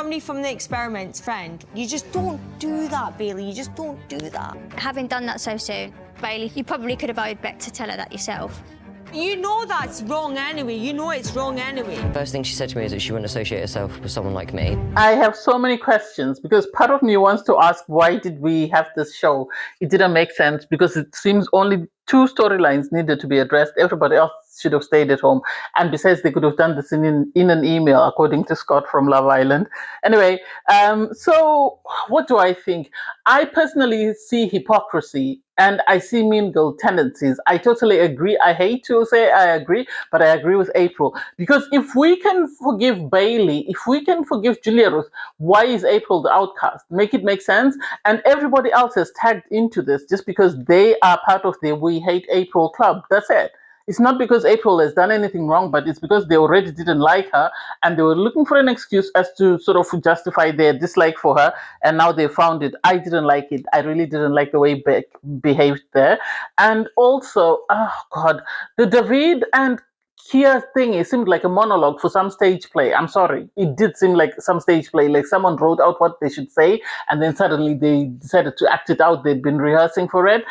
somebody from the experiment's friend. You just don't do that, Bailey. You just don't do that. Having done that so soon, Bailey, you probably could have owed Beck to tell her that yourself. You know that's wrong anyway. You know it's wrong anyway. First thing she said to me is that she wouldn't associate herself with someone like me. I have so many questions because part of me wants to ask, why did we have this show? It didn't make sense because it seems only 2 storylines needed to be addressed. Everybody else should have stayed at home. And besides, they could have done this in an email, according to Scott from Love Island. Anyway, so what do I think? I personally see hypocrisy and I see mean girl tendencies. I totally agree. I hate to say I agree, but I agree with April. Because if we can forgive Bailey, if we can forgive Julia Ruth, why is April the outcast? Make it make sense. And everybody else is tagged into this just because they are part of the We Hate April club. That's it. It's not because April has done anything wrong, but it's because they already didn't like her and they were looking for an excuse as to sort of justify their dislike for her. And now they found it. I didn't like it. I really didn't like the way Beck behaved there. And also, oh God, the David and Kia thing, it seemed like a monologue for some stage play. I'm sorry. It did seem like some stage play, like someone wrote out what they should say and then suddenly they decided to act it out. They'd been rehearsing for it.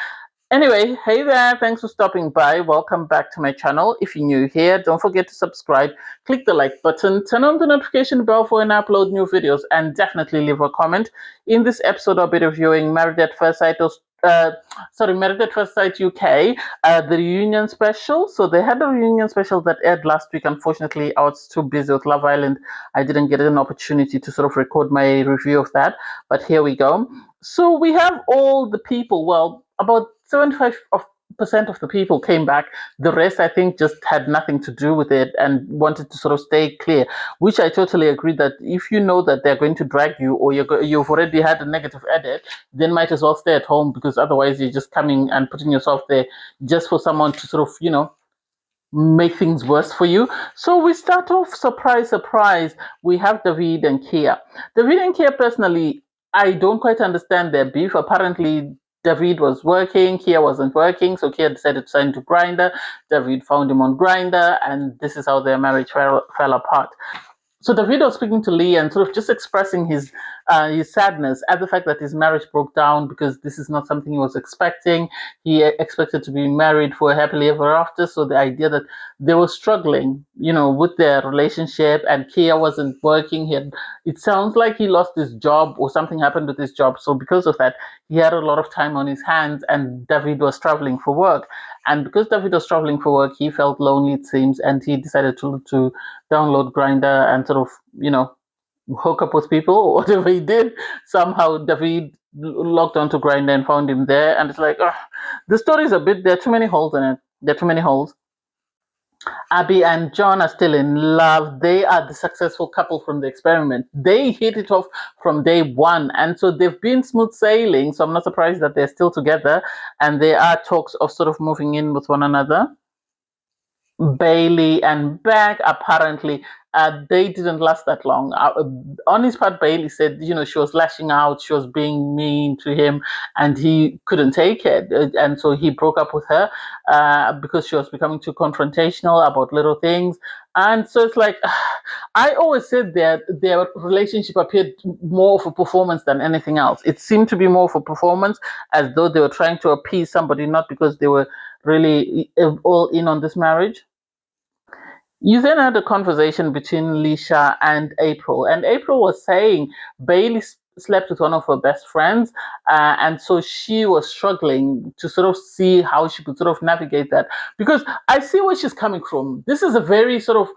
Anyway, hey there, thanks for stopping by. Welcome back to my channel. If you're new here, don't forget to subscribe, click the like button, turn on the notification bell for when I upload new videos, and definitely leave a comment. In this episode, I'll be reviewing Married at First Sight, Married at First Sight UK, the reunion special. So they had a reunion special that aired last week. Unfortunately, I was too busy with Love Island. I didn't get an opportunity to sort of record my review of that, but here we go. So we have all the people, well, about 75% of the people came back. The rest, I think, just had nothing to do with it and wanted to sort of stay clear, which I totally agree that if you know that they're going to drag you or you've already had a negative edit, then might as well stay at home, because otherwise you're just coming and putting yourself there just for someone to sort of, you know, make things worse for you. So we start off, surprise, surprise, we have David and Kia. David and Kia, personally, I don't quite understand their beef. Apparently, David was working, Kia wasn't working, so Kia decided to sign to Grindr. David found him on Grindr, and this is how their marriage fell apart. So David was speaking to Lee and sort of just expressing his sadness at the fact that his marriage broke down, because this is not something he was expecting. He expected to be married for happily ever after. So the idea that they were struggling, you know, with their relationship, and Kia wasn't working. It sounds like he lost his job or something happened with his job. So because of that, he had a lot of time on his hands, and David was traveling for work. And because David was traveling for work, he felt lonely, it seems, and he decided to download Grindr and sort of, you know, hook up with people or whatever he did. Somehow David logged onto Grindr and found him there, and it's like, the story's a bit, there are too many holes in it. There are too many holes. Abby and John are still in love. They are the successful couple from the experiment. They hit it off from day one, and so they've been smooth sailing. So I'm not surprised that they're still together, and there are talks of sort of moving in with one another. Bailey and Beck, apparently, they didn't last that long. On his part, Bailey said, you know, she was lashing out, she was being mean to him, and he couldn't take it. And so he broke up with her because she was becoming too confrontational about little things. And so it's like, I always said that their relationship appeared more of a performance than anything else. It seemed to be more of a performance, as though they were trying to appease somebody, not because they were really all in on this marriage. You then had a conversation between Lisha and April was saying Bailey slept with one of her best friends, and so she was struggling to sort of see how she could sort of navigate that, because I see where she's coming from. This is a very sort of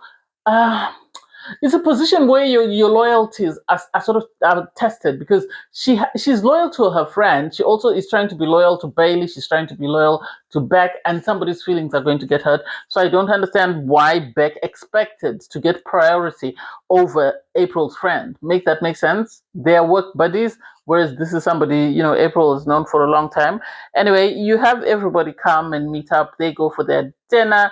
it's a position where your loyalties are sort of tested, because she's loyal to her friend. She also is trying to be loyal to Bailey. She's trying to be loyal to Beck, and somebody's feelings are going to get hurt. So I don't understand why Beck expected to get priority over April's friend. Make that make sense? They are work buddies, whereas this is somebody, you know, April is known for a long time. Anyway, you have everybody come and meet up. They go for their dinner.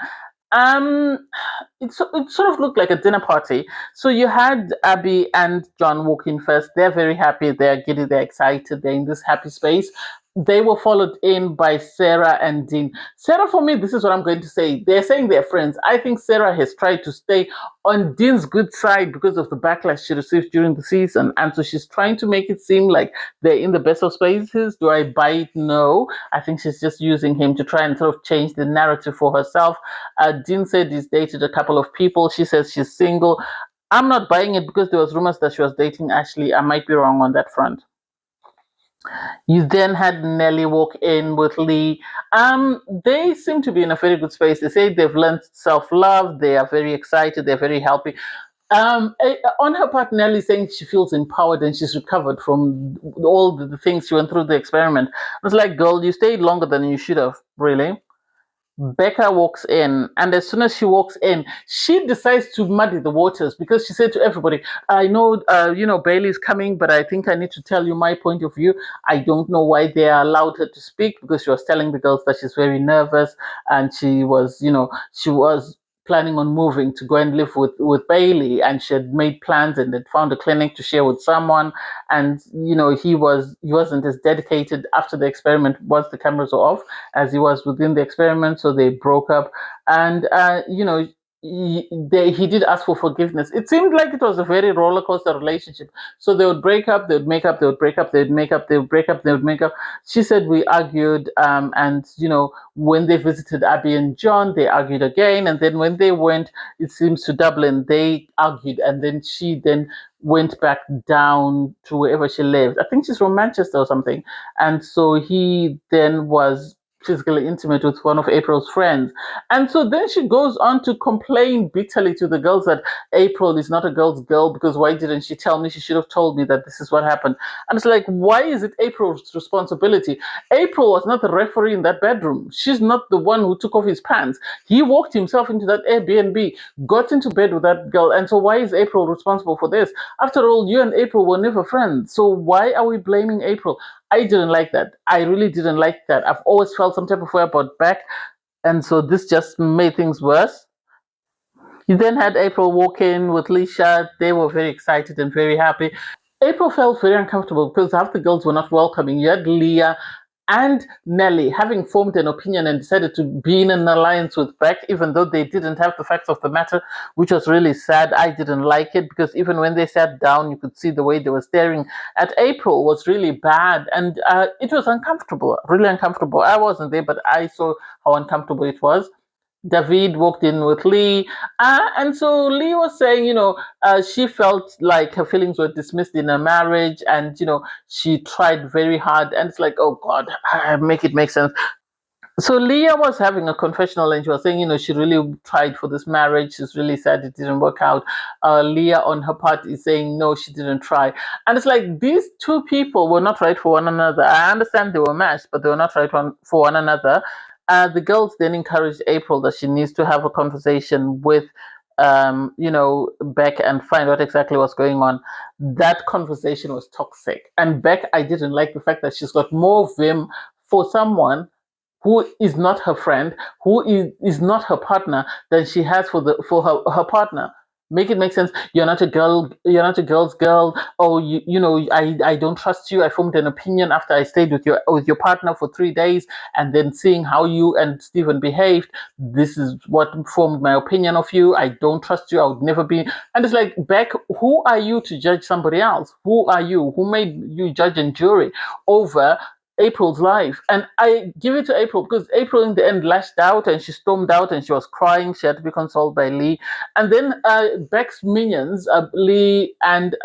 It sort of looked like a dinner party. So you had Abby and John walk in first. They're very happy. They're giddy. They're excited. They're in this happy space. they were followed in by Sarah and Dean. Sarah, for me, this is what I'm going to say. They're saying they're friends. I think Sarah has tried to stay on Dean's good side because of the backlash she received during the season. And so she's trying to make it seem like they're in the best of spaces. Do I buy it? No. I think she's just using him to try and sort of change the narrative for herself. Dean said he's dated a couple of people. She says she's single. I'm not buying it because there was rumors that she was dating Ashley. I might be wrong on that front. You then had Nelly walk in with Lee. They seem to be in a very good space. They say they've learned self-love. They are very excited. They're very happy. On her part, Nelly saying she feels empowered and she's recovered from all the things she went through the experiment. I was like, girl, you stayed longer than you should have, really. Becca walks in, and as soon as she walks in, she decides to muddy the waters because she said to everybody, "I know, Bailey's coming, but I think I need to tell you my point of view. I don't know why they allowed her to speak because she was telling the girls that she's very nervous and she was planning on moving to go and live with Bailey, and she had made plans and had found a clinic to share with someone, and he wasn't as dedicated after the experiment once the cameras were off as he was within the experiment, so they broke up. And he did ask for forgiveness. It seemed like it was a very roller coaster relationship. So they would break up, they would make up, they would break up, they would make up, they would break up, they would make up. She said we argued, and when they visited Abby and John, they argued again, and then when they went, it seems, to Dublin, they argued, and then she then went back down to wherever she lived. I think she's from Manchester or something. And so he then was physically intimate with one of April's friends. And so then she goes on to complain bitterly to the girls that April is not a girl's girl because why didn't she tell me? She should have told me that this is what happened. And it's like, why is it April's responsibility? April was not the referee in that bedroom. She's not the one who took off his pants. He walked himself into that Airbnb, got into bed with that girl. And so why is April responsible for this? After all, you and April were never friends. So why are we blaming April? I didn't like that. I really didn't like that. I've always felt some type of way about Beck. And so this just made things worse. You then had April walk in with Leisha. They were very excited and very happy. April felt very uncomfortable because half the girls were not welcoming. You had Leah and Nelly having formed an opinion and decided to be in an alliance with Beck, even though they didn't have the facts of the matter, which was really sad. I didn't like it because even when they sat down, you could see the way they were staring at April was really bad, and it was uncomfortable, really uncomfortable. I wasn't there, but I saw how uncomfortable it was. David walked in with Lee, and so Lee was saying, she felt like her feelings were dismissed in her marriage, and she tried very hard, and it's like, oh God, make it make sense. So Leah was having a confessional, and she was saying, she really tried for this marriage. She's really sad it didn't work out. Leah, on her part, is saying no, she didn't try, and it's like these two people were not right for one another. I understand they were matched, but they were not right for one another. The girls then encouraged April that she needs to have a conversation with, Beck and find out exactly what's going on. That conversation was toxic. And Beck, I didn't like the fact that she's got more vim for someone who is not her friend, who is not her partner, than she has for her partner. Make it make sense. You're not a girl. You're not a girl's girl. Oh, I don't trust you. I formed an opinion after I stayed with your partner for 3 days, and then seeing how you and Stephen behaved. This is what formed my opinion of you. I don't trust you. I would never be. And it's like, Beck, who are you to judge somebody else? Who are you? Who made you judge and jury over April's life? And I give it to April because April in the end lashed out and she stormed out and she was crying. She had to be consoled by Lee. And then Beck's minions, Lee and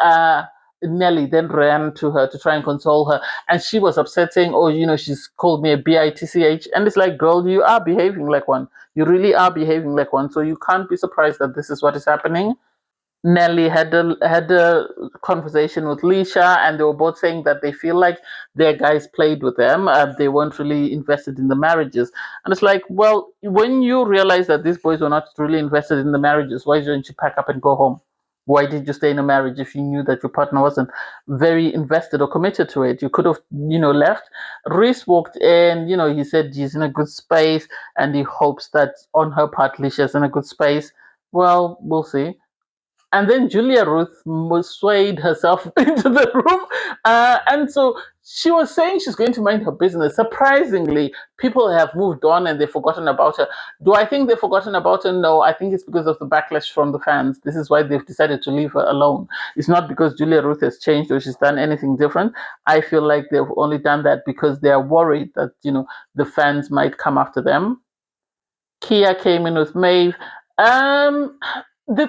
Nelly, then ran to her to try and console her. And she was upset, saying, oh, she's called me a bitch. And it's like, girl, you are behaving like one. You really are behaving like one. So you can't be surprised that this is what is happening. Nelly had a conversation with Leisha, and they were both saying that they feel like their guys played with them. They weren't really invested in the marriages, and it's like, well, when you realize that these boys were not really invested in the marriages, why didn't you pack up and go home? Why did you stay in a marriage if you knew that your partner wasn't very invested or committed to it? You could have, left. Reese walked in. He said he's in a good space, and he hopes that on her part, Leisha's in a good space. Well, we'll see. And then Julia Ruth swayed herself into the room. And so she was saying she's going to mind her business. Surprisingly, people have moved on and they've forgotten about her. Do I think they've forgotten about her? No, I think it's because of the backlash from the fans. This is why they've decided to leave her alone. It's not because Julia Ruth has changed or she's done anything different. I feel like they've only done that because they are worried that, the fans might come after them. Kia came in with Maeve. Um, there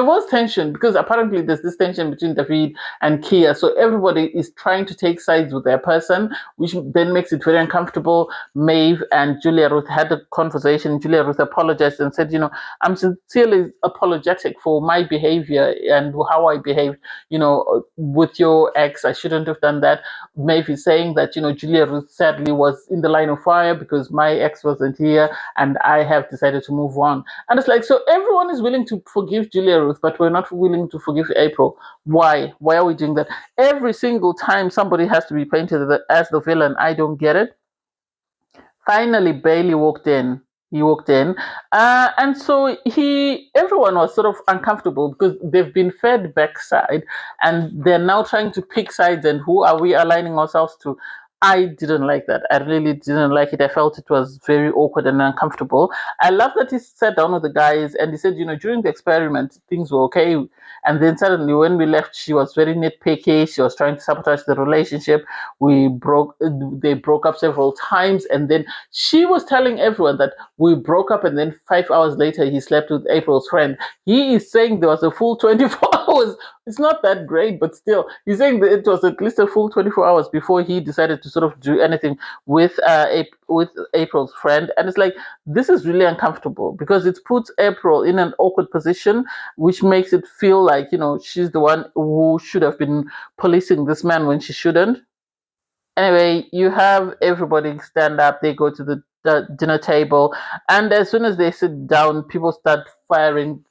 was tension because apparently there's this tension between David and Kia. So everybody is trying to take sides with their person, which then makes it very uncomfortable. Maeve and Julia Ruth had a conversation. Julia Ruth apologized and said, I'm sincerely apologetic for my behavior and how I behaved, with your ex. I shouldn't have done that. Maeve is saying that, Julia Ruth sadly was in the line of fire because my ex wasn't here and I have decided to move on. And it's like, so everyone is willing to forgive Julia Ruth, but we're not willing to forgive April. Why? Why are we doing that? Every single time somebody has to be painted as the villain. I don't get it. Finally, Bailey walked in. He walked in, and so everyone was sort of uncomfortable because they've been fed Beck's side, and they're now trying to pick sides. And who are we aligning ourselves to? I didn't like that. I really didn't like it. I felt it was very awkward and uncomfortable. I love that he sat down with the guys and he said, during the experiment, things were okay. And then suddenly when we left, she was very nitpicky. She was trying to sabotage the relationship. They broke up several times. And then she was telling everyone that we broke up. And then 5 hours later, he slept with April's friend. He is saying there was a full 24 hours. It's not that great, but still, he's saying that it was at least a full 24 hours before he decided to sort of do anything with April's friend. And it's like, this is really uncomfortable because it puts April in an awkward position, which makes it feel like, she's the one who should have been policing this man when she shouldn't. Anyway, you have everybody stand up, they go to the dinner table, and as soon as they sit down, people start firing,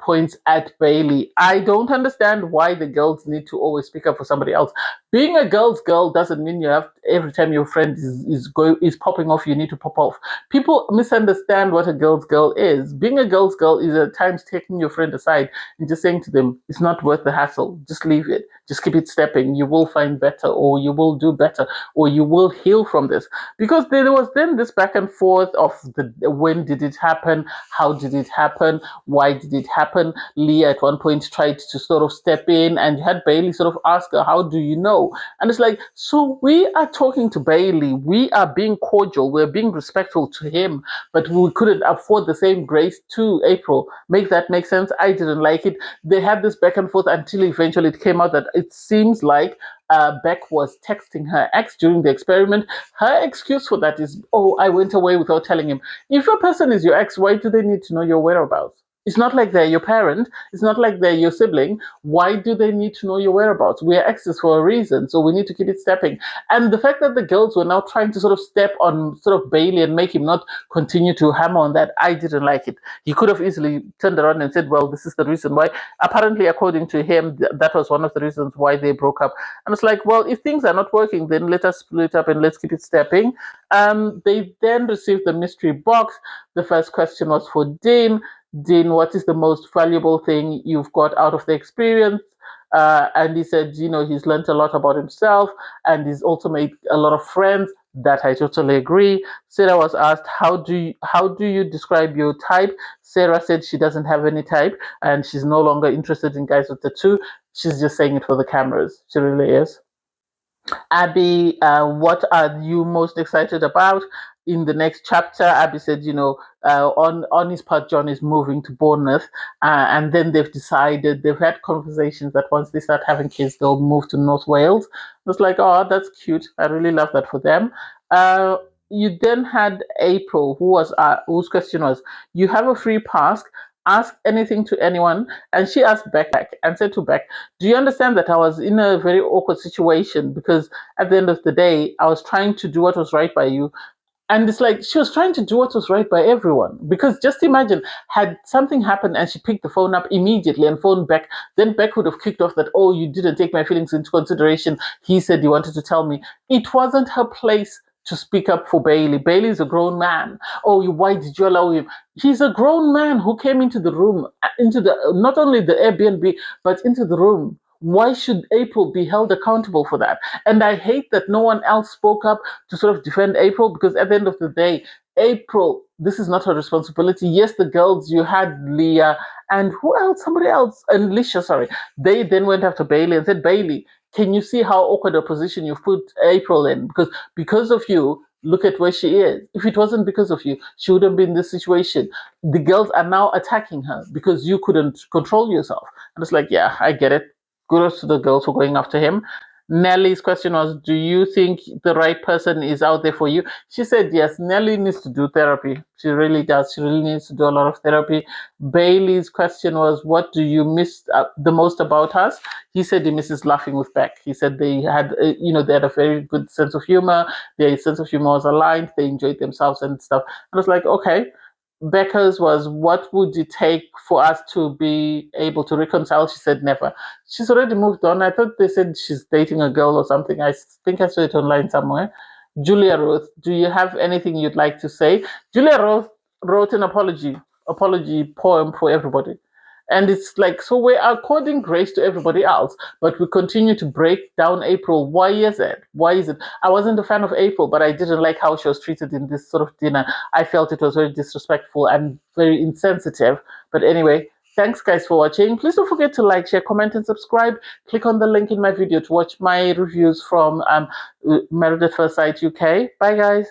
points at Bailey. I don't understand why the girls need to always speak up for somebody else. Being a girl's girl doesn't mean you have every time your friend is popping off, you need to pop off. People misunderstand what a girl's girl is. Being a girl's girl is at times taking your friend aside and just saying to them, it's not worth the hassle. Just leave it. Just keep it stepping. You will find better, or you will do better, or you will heal from this. Because there was then this back and forth of when did it happen? How did it happen? Why did it happen? Leah at one point tried to sort of step in and you had Bailey sort of ask her, how do you know? And it's like, so we are talking to Bailey. We are being cordial. We're being respectful to him, but we couldn't afford the same grace to April. Make that make sense? I didn't like it. They had this back and forth until eventually it came out that it seems like Beck was texting her ex during the experiment. Her excuse for that is, oh, I went away without telling him. If a person is your ex, why do they need to know your whereabouts? It's not like they're your parent. It's not like they're your sibling. Why do they need to know your whereabouts? We are exes for a reason, so we need to keep it stepping. And the fact that the girls were now trying to sort of step on sort of Bailey and make him not continue to hammer on that, I didn't like it. He could have easily turned around and said, well, this is the reason why. Apparently, according to him, that was one of the reasons why they broke up. And it's like, well, if things are not working, then let us split up and let's keep it stepping. They then received the mystery box. The first question was for Dean. Dean, what is the most valuable thing you've got out of the experience? And he said, he's learned a lot about himself and he's also made a lot of friends. That I totally agree. Sarah was asked, how do you describe your type? Sarah said she doesn't have any type and she's no longer interested in guys with tattoo. She's just saying it for the cameras. She really is. Abby, what are you most excited about in the next chapter? Abby said, on his part, John is moving to Bournemouth, and then they've had conversations that once they start having kids, they'll move to North Wales. I was like, oh, that's cute. I really love that for them. You then had April, whose question was, you have a free pass. Ask anything to anyone. And she asked Beck and said to Beck, do you understand that I was in a very awkward situation because at the end of the day, I was trying to do what was right by you. And it's like she was trying to do what was right by everyone. Because just imagine, had something happened and she picked the phone up immediately and phoned Beck, then Beck would have kicked off that, oh, you didn't take my feelings into consideration. He said he wanted to tell me. It wasn't her place to speak up for Bailey. Bailey's a grown man. Oh, why did you allow him? He's a grown man who came into the room, into the not only the Airbnb, but into the room. Why should April be held accountable for that? And I hate that no one else spoke up to sort of defend April, because at the end of the day, April, this is not her responsibility. Yes, the girls, you had Leah and who else? Somebody else, and Lisha, sorry. They then went after Bailey and said, Bailey, can you see how awkward a position you've put April in? Because of you, look at where she is. If it wasn't because of you, she would have been in this situation. The girls are now attacking her because you couldn't control yourself. And it's like, yeah, I get it. Kudos to the girls for going after him. Nelly's question was, do you think the right person is out there for you? She said yes. Nelly needs to do therapy. She really does. She really needs to do a lot of therapy. Bailey's question was, what do you miss the most about us? He said he misses laughing with Beck. He said they had, they had a very good sense of humor. Their sense of humor was aligned. They enjoyed themselves and stuff. And I was like, okay. Becca's was, what would it take for us to be able to reconcile? She said never. She's already moved on. I thought they said she's dating a girl or something. I think I saw it online somewhere. Julia Ruth, do you have anything you'd like to say? Julia Ruth wrote an apology poem for everybody. And it's like, so we're according grace to everybody else, but we continue to break down April. Why is it? Why is it? I wasn't a fan of April, but I didn't like how she was treated in this sort of dinner. I felt it was very disrespectful and very insensitive. But anyway, thanks guys for watching. Please don't forget to like, share, comment, and subscribe. Click on the link in my video to watch my reviews from Married at First Sight UK. Bye guys.